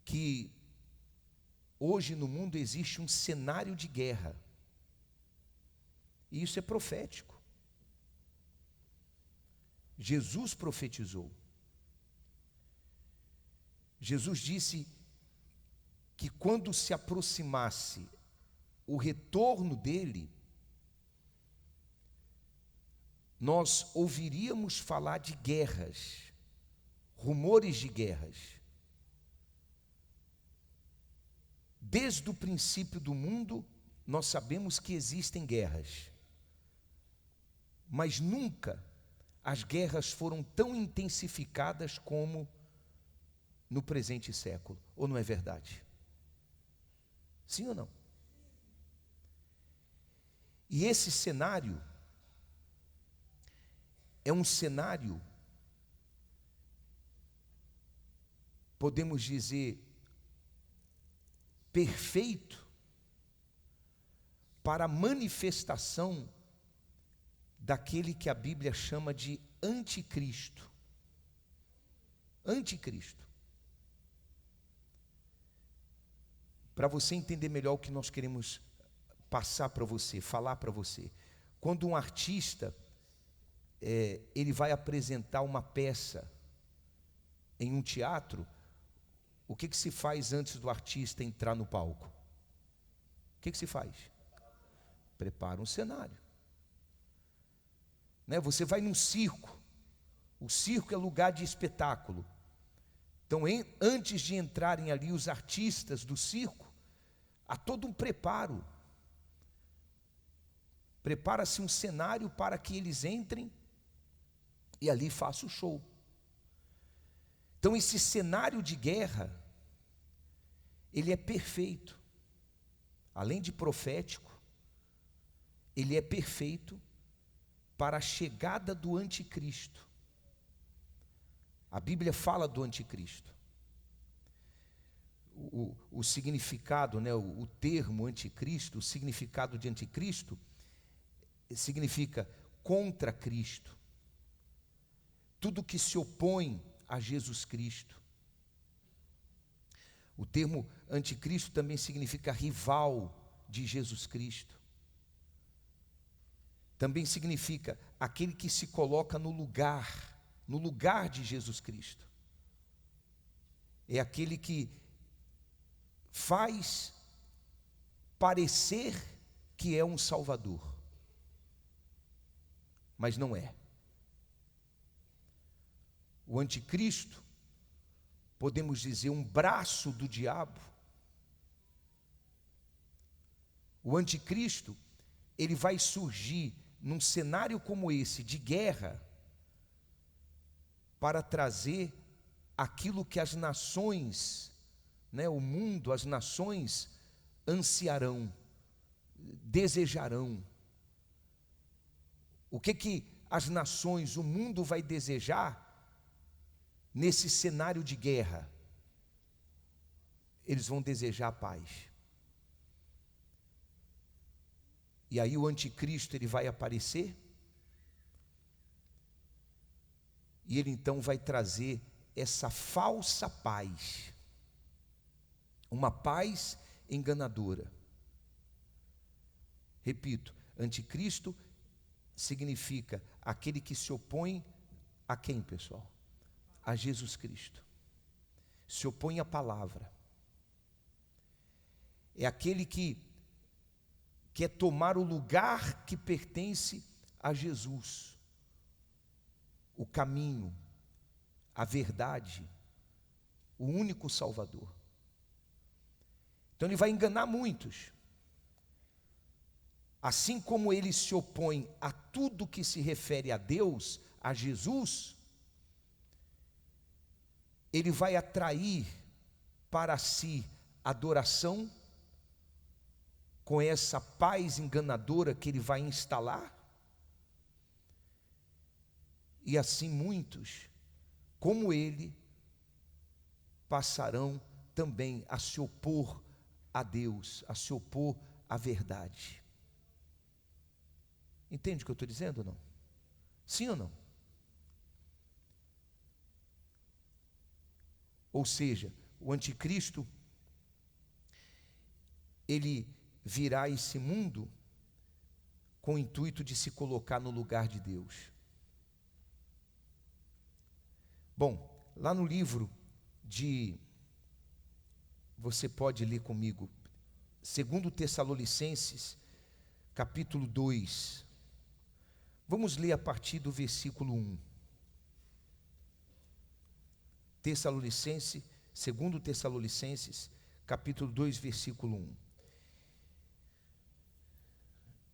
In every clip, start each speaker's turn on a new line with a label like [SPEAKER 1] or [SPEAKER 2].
[SPEAKER 1] que hoje no mundo existe um cenário de guerra. E isso é profético. Jesus profetizou. Jesus disse que quando se aproximasse o retorno dele, nós ouviríamos falar de guerras, rumores de guerras. Desde o princípio do mundo, nós sabemos que existem guerras, mas nunca as guerras foram tão intensificadas como no presente século, ou não é verdade? Sim ou não? E esse cenário é um cenário, podemos dizer, perfeito para a manifestação daquele que a Bíblia chama de anticristo. Anticristo. Para você entender melhor o que nós queremos passar para você, falar para você. Quando um artista, ele vai apresentar uma peça em um teatro, o que se faz antes do artista entrar no palco? O que se faz? Prepara um cenário. Né? Você vai num circo. O circo é lugar de espetáculo. Então, antes de entrarem ali os artistas do circo, há todo um preparo. Prepara-se um cenário para que eles entrem e ali façam o show. Então, esse cenário de guerra, ele é perfeito. Além de profético, ele é perfeito para a chegada do anticristo. A Bíblia fala do anticristo. O significado, né, o termo anticristo, o significado de anticristo, significa contra Cristo. Tudo que se opõe a Jesus Cristo. O termo anticristo também significa rival de Jesus Cristo. Também significa aquele que se coloca no lugar de Jesus Cristo. É aquele que faz parecer que é um Salvador, mas não é. O anticristo, podemos dizer, um braço do diabo. O anticristo, ele vai surgir num cenário como esse, de guerra, para trazer aquilo que as nações, né, o mundo, as nações ansiarão, desejarão. O que as nações, o mundo vai desejar nesse cenário de guerra? Eles vão desejar paz. E aí o anticristo, ele vai aparecer, e ele então vai trazer essa falsa paz, uma paz enganadora. Repito, anticristo significa aquele que se opõe a quem, pessoal? A Jesus Cristo. Se opõe à palavra. É aquele que quer tomar o lugar que pertence a Jesus, o caminho, a verdade, o único Salvador. Então ele vai enganar muitos. Assim como ele se opõe a tudo que se refere a Deus, a Jesus, ele vai atrair para si adoração, com essa paz enganadora que ele vai instalar. E assim muitos, como ele, passarão também a se opor a Deus, a se opor à verdade. Entende o que eu estou dizendo ou não? Sim ou não? Ou seja, o anticristo, ele virá a esse mundo com o intuito de se colocar no lugar de Deus. Bom, lá no livro você pode ler comigo, 2 Tessalonicenses, capítulo 2. Vamos ler a partir do versículo 1. Tessalonicenses, 2 Tessalonicenses, capítulo 2, versículo 1.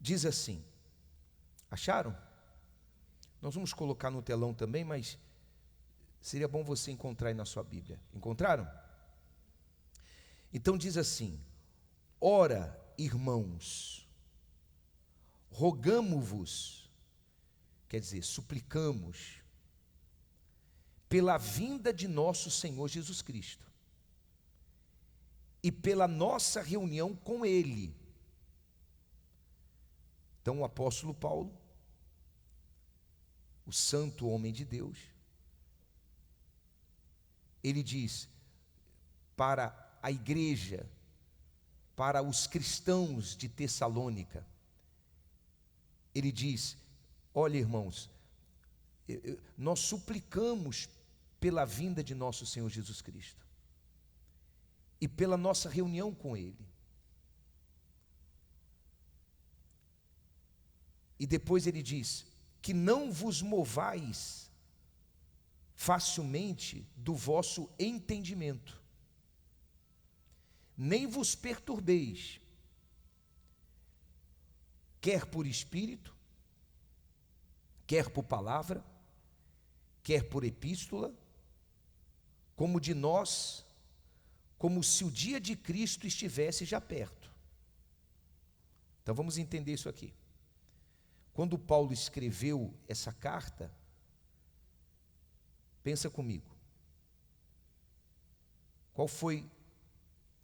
[SPEAKER 1] Diz assim, acharam? Nós vamos colocar no telão também, mas seria bom você encontrar aí na sua Bíblia. Encontraram? Então diz assim: ora, irmãos, rogamo-vos, quer dizer, suplicamos, pela vinda de nosso Senhor Jesus Cristo e pela nossa reunião com Ele. Então o apóstolo Paulo, o santo homem de Deus, ele diz para a igreja, para os cristãos de Tessalônica, ele diz: olha, irmãos, nós suplicamos pela vinda de nosso Senhor Jesus Cristo e pela nossa reunião com Ele. E depois ele diz: que não vos movais facilmente do vosso entendimento, nem vos perturbeis, quer por espírito, quer por palavra, quer por epístola, como de nós, como se o dia de Cristo estivesse já perto. Então vamos entender isso aqui. Quando Paulo escreveu essa carta, pensa comigo, qual foi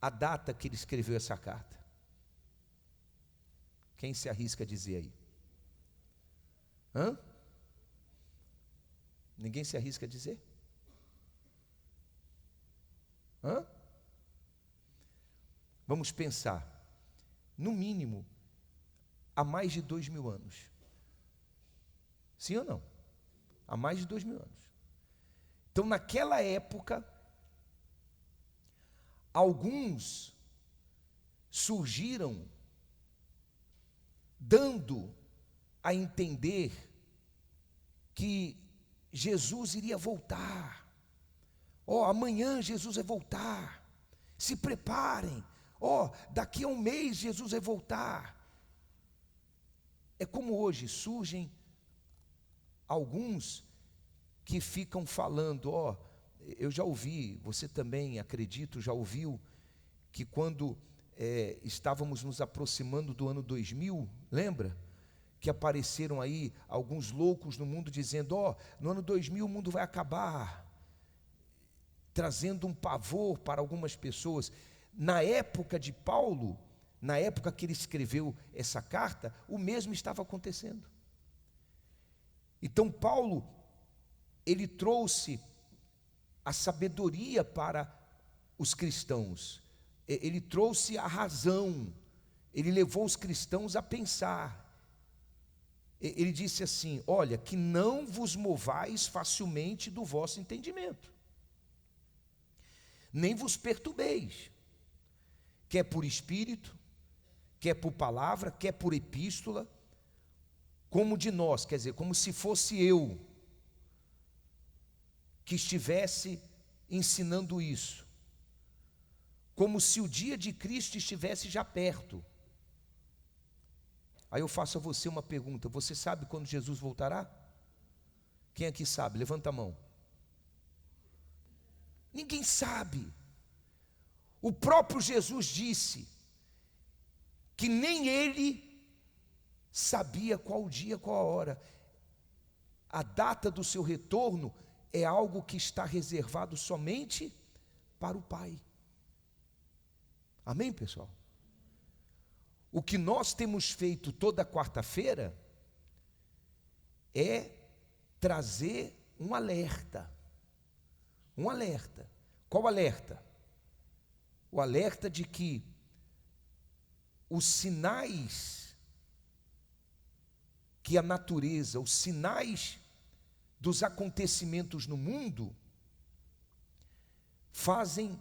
[SPEAKER 1] a data que ele escreveu essa carta? Quem se arrisca a dizer aí? Ninguém se arrisca a dizer? Vamos pensar, no mínimo, há mais de 2000 anos. Sim ou não? Há mais de 2000 anos. Então, naquela época, alguns surgiram dando a entender que Jesus iria voltar. Amanhã Jesus vai voltar. Se preparem. Daqui a um mês Jesus vai voltar. É como hoje surgem alguns que ficam falando, eu já ouvi, você também, acredito, já ouviu, que quando estávamos nos aproximando do ano 2000, lembra? Que apareceram aí alguns loucos no mundo dizendo, no ano 2000 o mundo vai acabar, trazendo um pavor para algumas pessoas. Na época de Paulo, na época que ele escreveu essa carta, o mesmo estava acontecendo. Então Paulo, ele trouxe a sabedoria para os cristãos, ele trouxe a razão, ele levou os cristãos a pensar. Ele disse assim: olha, que não vos movais facilmente do vosso entendimento, nem vos perturbeis, quer por espírito, quer por palavra, quer por epístola, como de nós, quer dizer, como se fosse eu que estivesse ensinando isso, como se o dia de Cristo estivesse já perto. Aí eu faço a você uma pergunta: você sabe quando Jesus voltará? Quem aqui sabe? Levanta a mão. Ninguém sabe. O próprio Jesus disse que nem ele sabia qual o dia, qual a hora. A data do seu retorno é algo que está reservado somente para o Pai. Amém, pessoal? O que nós temos feito toda quarta-feira é trazer um alerta. Um alerta. Qual alerta? o alerta de que os sinais que a natureza, os sinais dos acontecimentos no mundo, fazem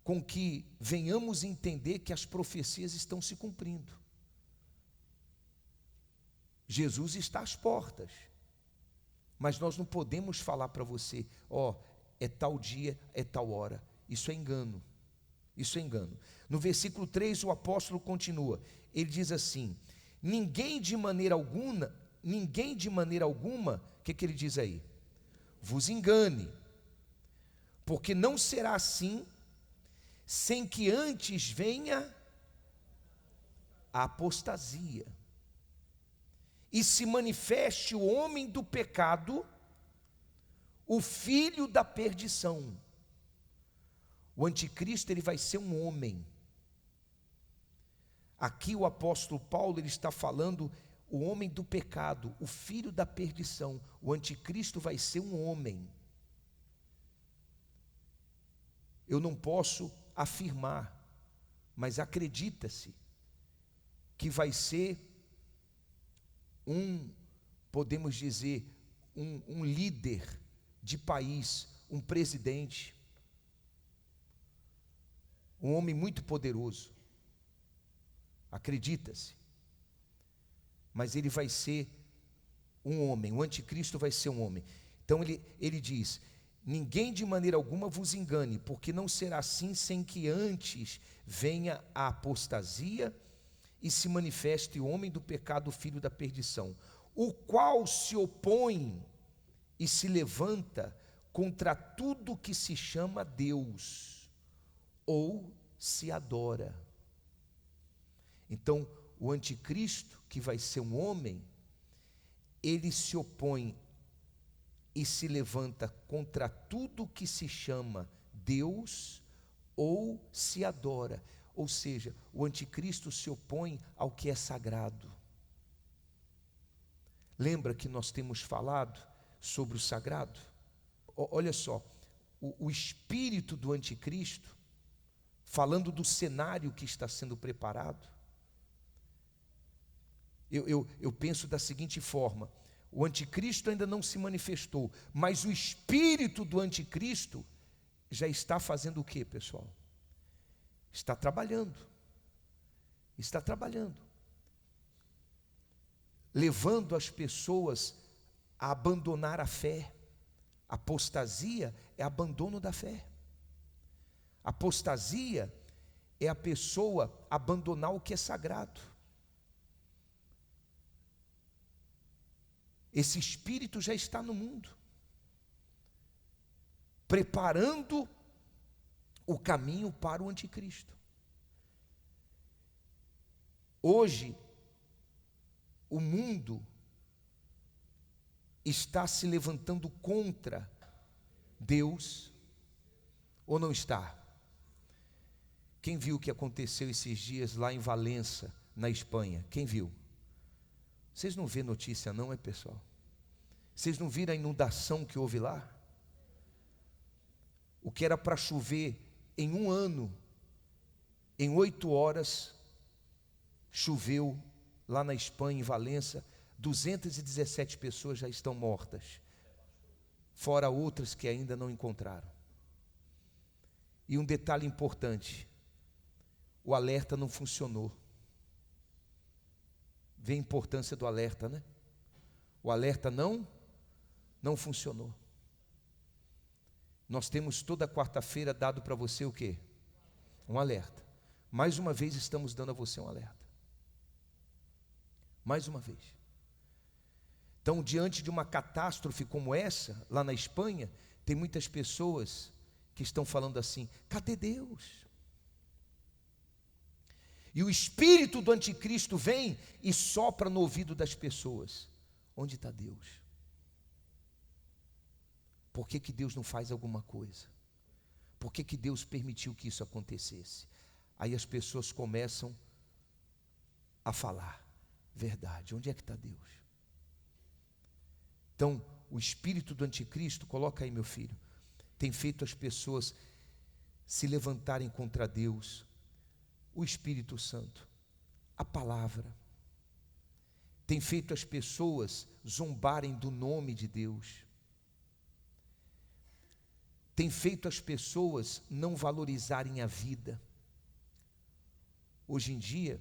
[SPEAKER 1] com que venhamos entender que as profecias estão se cumprindo. Jesus está às portas, mas nós não podemos falar para você, é tal dia, é tal hora. Isso é engano. Isso é engano. No versículo 3 o apóstolo continua, ele diz assim: ninguém de maneira alguma, o que ele diz aí? Vos engane, porque não será assim, sem que antes venha a apostasia, e se manifeste o homem do pecado, o filho da perdição. O anticristo, ele vai ser um homem. Aqui o apóstolo Paulo, ele está falando o homem do pecado, o filho da perdição. O anticristo vai ser um homem. Eu não posso afirmar, mas acredita-se que vai ser podemos dizer, um líder de país, um presidente, um homem muito poderoso. Acredita-se. Mas ele vai ser um homem, o anticristo vai ser um homem. Então ele diz: ninguém de maneira alguma vos engane, porque não será assim sem que antes venha a apostasia e se manifeste o homem do pecado, o filho da perdição, o qual se opõe e se levanta contra tudo que se chama Deus ou se adora. Então, o anticristo, que vai ser um homem, ele se opõe e se levanta contra tudo que se chama Deus ou se adora. Ou seja, o anticristo se opõe ao que é sagrado. Lembra que nós temos falado sobre o sagrado? Olha só, o espírito do anticristo, falando do cenário que está sendo preparado, eu penso da seguinte forma: o anticristo ainda não se manifestou, mas o espírito do anticristo já está fazendo o que, pessoal? Está trabalhando, levando as pessoas a abandonar a fé. Apostasia é abandono da fé. Apostasia é a pessoa abandonar o que é sagrado. Esse espírito já está no mundo, preparando o caminho para o anticristo. Hoje, o mundo está se levantando contra Deus, ou não está? Quem viu o que aconteceu esses dias lá em Valença, na Espanha? Quem viu? Vocês não vê notícia não, pessoal? Vocês não viram a inundação que houve lá? O que era para chover em um ano, em 8 horas, choveu lá na Espanha, em Valença. 217 pessoas já estão mortas, fora outras que ainda não encontraram. E um detalhe importante: o alerta não funcionou. Vê a importância do alerta, né? O alerta não funcionou. Nós temos toda quarta-feira dado para você o quê? Um alerta. Mais uma vez estamos dando a você um alerta. Mais uma vez. Então, diante de uma catástrofe como essa, lá na Espanha, tem muitas pessoas que estão falando assim: cadê Deus? E o espírito do anticristo vem e sopra no ouvido das pessoas: onde está Deus? Por que Deus não faz alguma coisa? Por que Deus permitiu que isso acontecesse? Aí as pessoas começam a falar: verdade, onde é que está Deus? Então, o espírito do anticristo, coloca aí, meu filho, tem feito as pessoas se levantarem contra Deus, o Espírito Santo, a palavra, tem feito as pessoas zombarem do nome de Deus, tem feito as pessoas não valorizarem a vida. Hoje em dia,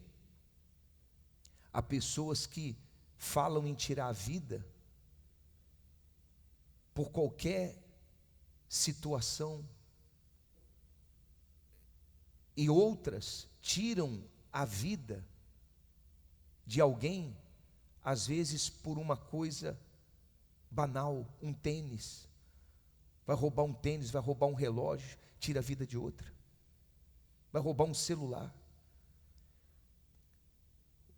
[SPEAKER 1] há pessoas que falam em tirar a vida por qualquer situação, e outras tiram a vida de alguém, às vezes por uma coisa banal, um tênis. Vai roubar um tênis, vai roubar um relógio, tira a vida de outra. Vai roubar um celular.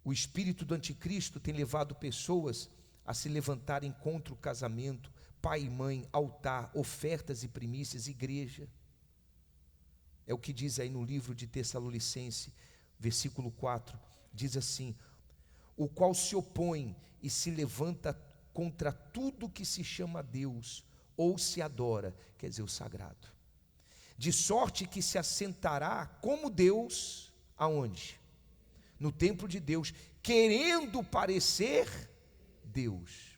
[SPEAKER 1] O espírito do anticristo tem levado pessoas a se levantarem contra o casamento, pai e mãe, altar, ofertas e primícias, igreja. É o que diz aí no livro de Tessalonicenses, versículo 4, diz assim: o qual se opõe e se levanta contra tudo que se chama Deus, ou se adora, quer dizer, o sagrado. De sorte que se assentará como Deus, aonde? No templo de Deus, querendo parecer Deus.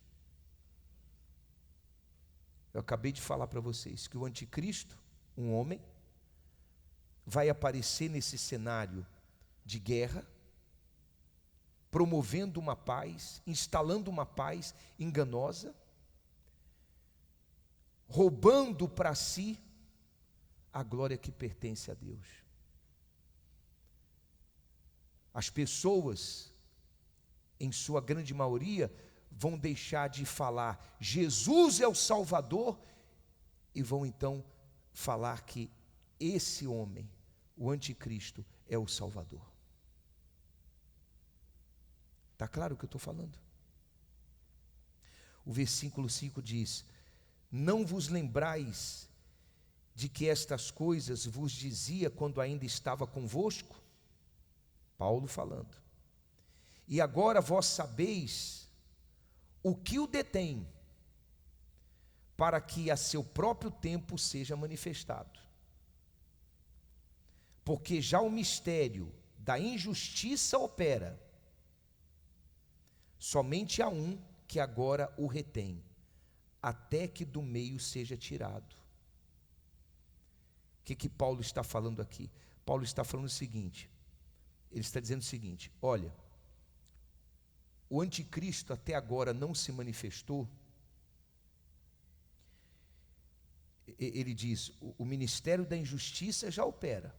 [SPEAKER 1] Eu acabei de falar para vocês que o anticristo, um homem, vai aparecer nesse cenário de guerra, promovendo uma paz, instalando uma paz enganosa, roubando para si a glória que pertence a Deus. As pessoas, em sua grande maioria, vão deixar de falar Jesus é o Salvador e vão então falar que esse homem, o anticristo, é o Salvador. Está claro o que eu estou falando? O versículo 5 diz: não vos lembrais de que estas coisas vos dizia quando ainda estava convosco? Paulo falando. E agora vós sabeis o que o detém, para que a seu próprio tempo seja manifestado. Porque já o mistério da injustiça opera, somente há um que agora o retém, até que do meio seja tirado. O que Paulo está falando aqui? Paulo está falando o seguinte, ele está dizendo o seguinte: olha, o anticristo até agora não se manifestou. Ele diz, o ministério da injustiça já opera.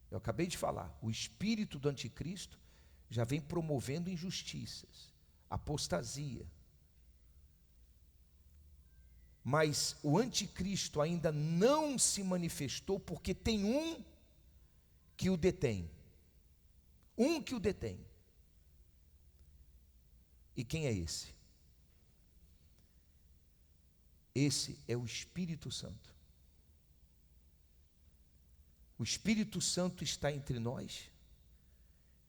[SPEAKER 1] Eu acabei de falar, o espírito do anticristo já vem promovendo injustiças, apostasia. Mas o anticristo ainda não se manifestou porque tem um que o detém. Um que o detém. E quem é esse? Esse é o Espírito Santo. O Espírito Santo está entre nós,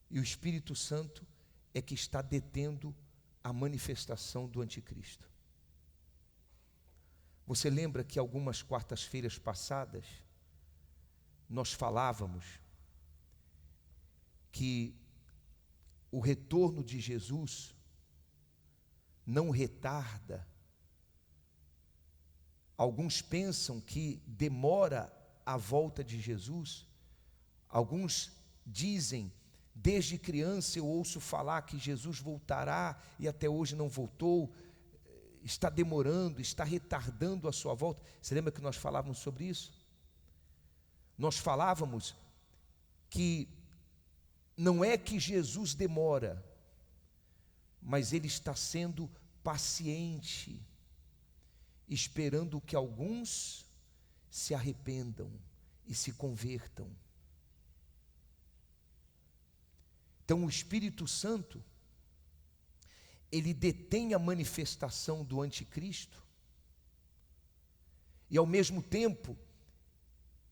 [SPEAKER 1] e o Espírito Santo é que está detendo a manifestação do anticristo. Você lembra que algumas quartas-feiras passadas nós falávamos que o retorno de Jesus não retarda. Alguns pensam que demora a volta de Jesus. Alguns dizem, desde criança eu ouço falar que Jesus voltará e até hoje não voltou, está demorando, está retardando a sua volta. Você lembra que nós falávamos sobre isso? Nós falávamos que não é que Jesus demora, mas ele está sendo paciente, esperando que alguns se arrependam e se convertam. Então o Espírito Santo, ele detém a manifestação do anticristo, e ao mesmo tempo,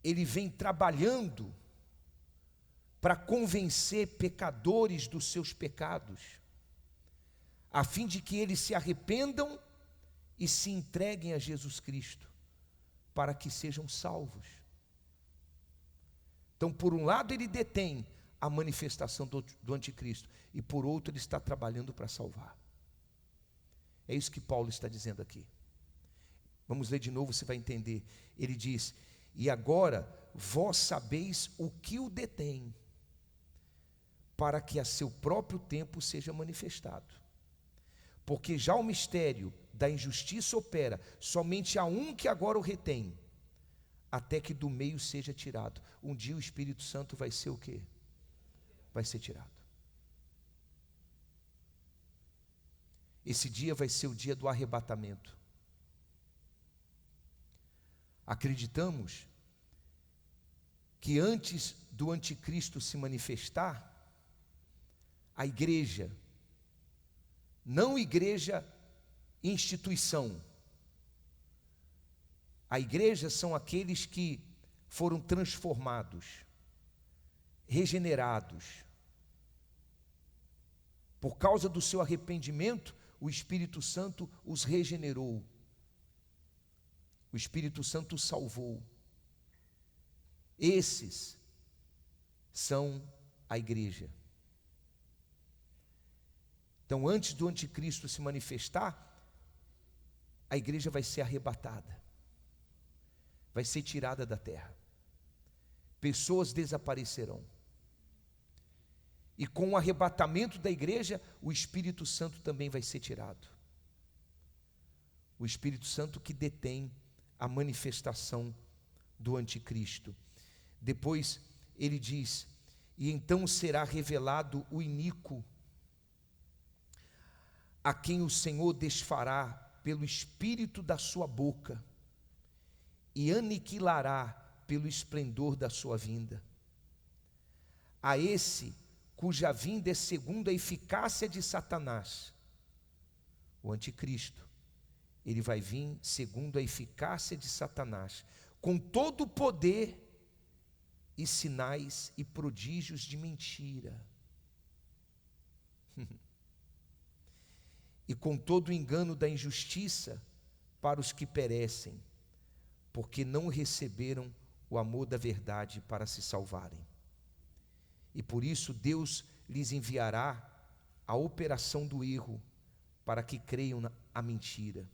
[SPEAKER 1] ele vem trabalhando para convencer pecadores dos seus pecados, a fim de que eles se arrependam e se entreguem a Jesus Cristo, para que sejam salvos. Então, por um lado, ele detém a manifestação do anticristo, e por outro, ele está trabalhando para salvar. É isso que Paulo está dizendo aqui. Vamos ler de novo, você vai entender. Ele diz: e agora vós sabeis o que o detém, para que a seu próprio tempo seja manifestado. Porque já o mistério da injustiça opera, somente há um que agora o retém, até que do meio seja tirado. Um dia o Espírito Santo vai ser o quê? Vai ser tirado. Esse dia vai ser o dia do arrebatamento. Acreditamos que antes do anticristo se manifestar, a igreja, não igreja instituição, a igreja são aqueles que foram transformados, regenerados. Por causa do seu arrependimento, o Espírito Santo os regenerou. O Espírito Santo os salvou. Esses são a igreja. Então, antes do anticristo se manifestar, a igreja vai ser arrebatada, vai ser tirada da terra. Pessoas desaparecerão. E com o arrebatamento da igreja, o Espírito Santo também vai ser tirado. O Espírito Santo que detém a manifestação do anticristo. Depois ele diz: e então será revelado o iníquo, a quem o Senhor desfará pelo espírito da sua boca, e aniquilará pelo esplendor da sua vinda. A esse cuja vinda é segundo a eficácia de Satanás, o anticristo, ele vai vir segundo a eficácia de Satanás, com todo o poder e sinais e prodígios de mentira, e com todo o engano da injustiça para os que perecem, porque não receberam o amor da verdade para se salvarem. E por isso Deus lhes enviará a operação do erro, para que creiam na mentira,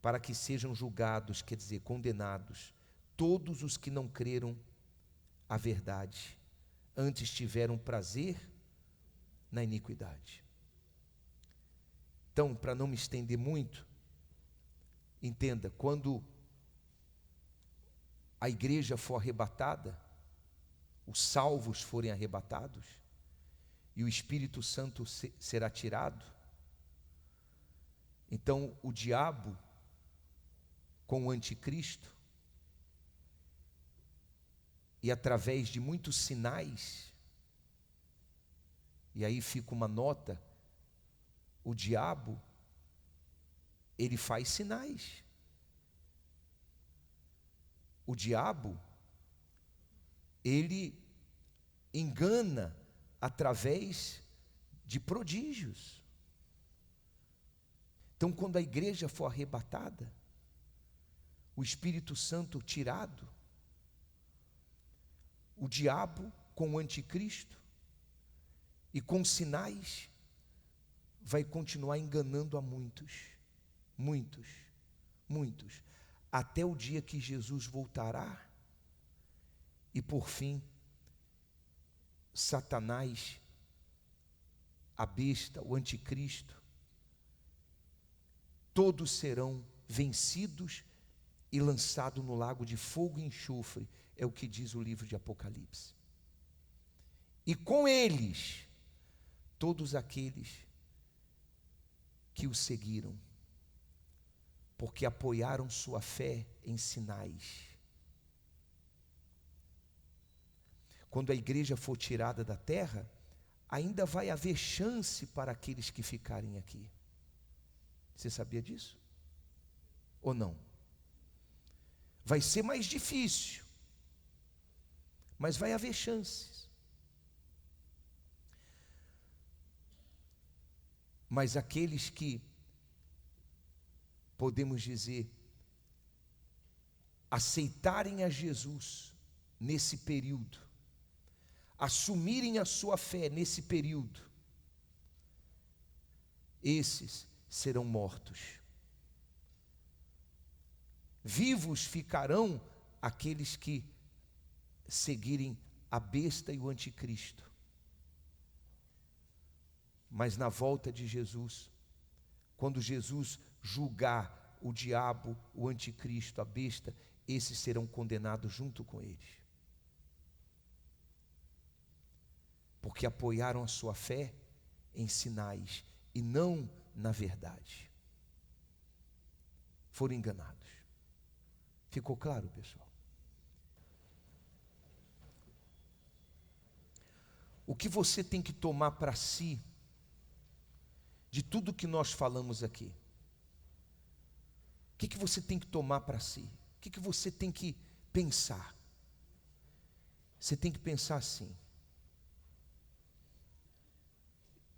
[SPEAKER 1] para que sejam julgados, quer dizer, condenados, todos os que não creram a verdade, antes tiveram prazer na iniquidade. Então, para não me estender muito, entenda, quando a igreja for arrebatada, os salvos forem arrebatados, e o Espírito Santo será tirado, então o diabo, com o anticristo, e através de muitos sinais, e aí fica uma nota, o diabo, ele faz sinais. O diabo, ele engana através de prodígios. Então, quando a igreja for arrebatada, o Espírito Santo tirado, o diabo com o anticristo e com sinais vai continuar enganando a muitos, até o dia que Jesus voltará e por fim Satanás, a besta, o anticristo, todos serão vencidos e lançados no lago de fogo e enxofre, é o que diz o livro de Apocalipse. E com eles, todos aqueles que o seguiram, porque apoiaram sua fé em sinais. Quando a igreja for tirada da terra, ainda vai haver chance para aqueles que ficarem aqui. Você sabia disso? Ou não? Vai ser mais difícil, mas vai haver chances. Mas aqueles que, podemos dizer, aceitarem a Jesus nesse período, assumirem a sua fé nesse período, esses serão mortos. Vivos ficarão aqueles que seguirem a besta e o anticristo. Mas na volta de Jesus, quando Jesus julgar o diabo, o anticristo, a besta, esses serão condenados junto com eles. Porque apoiaram a sua fé em sinais e não na verdade. Foram enganados. Ficou claro, pessoal? O que você tem que tomar para si de tudo que nós falamos aqui? O que você tem que tomar para si? O que você tem que pensar? Você tem que pensar assim: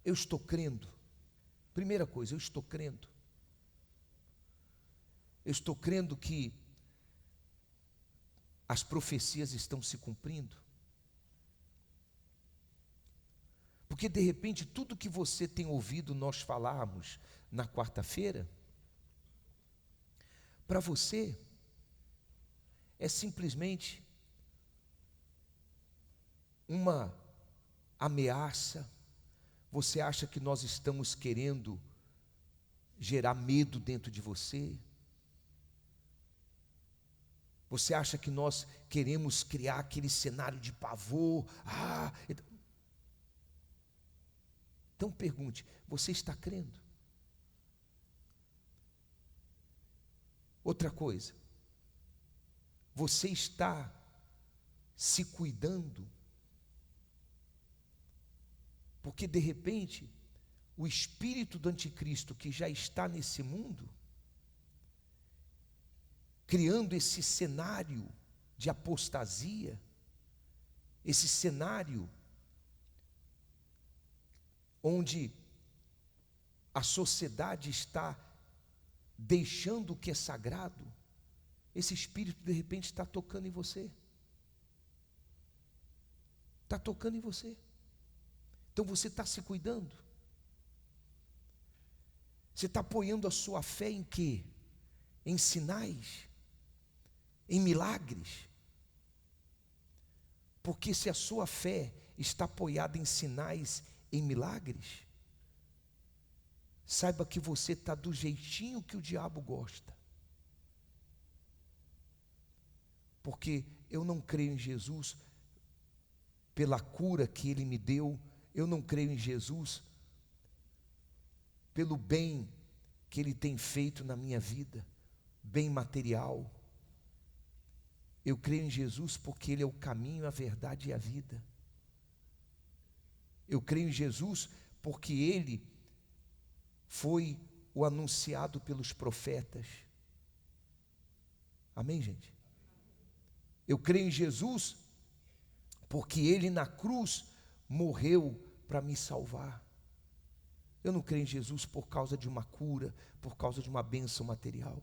[SPEAKER 1] eu estou crendo. Primeira coisa, eu estou crendo. Eu estou crendo que as profecias estão se cumprindo. Porque de repente tudo que você tem ouvido nós falarmos na quarta-feira, para você é simplesmente uma ameaça. Você acha que nós estamos querendo gerar medo dentro de você? Você acha que nós queremos criar aquele cenário de pavor? Então pergunte, você está crendo? Outra coisa, você está se cuidando? Porque de repente, o espírito do anticristo que já está nesse mundo, criando esse cenário de apostasia, esse cenário onde a sociedade está deixando o que é sagrado, esse espírito de repente está tocando em você. Está tocando em você. Então você está se cuidando. Você está apoiando a sua fé em quê? Em sinais? Em milagres? Porque se a sua fé está apoiada em sinais, em milagres, saiba que você está do jeitinho que o diabo gosta. Porque eu não creio em Jesus pela cura que Ele me deu, eu não creio em Jesus pelo bem que Ele tem feito na minha vida, bem material. Eu creio em Jesus porque Ele é o caminho, a verdade e a vida. Eu creio em Jesus porque Ele foi o anunciado pelos profetas. Amém, gente? Eu creio em Jesus porque Ele na cruz morreu para me salvar. Eu não creio em Jesus por causa de uma cura, por causa de uma bênção material.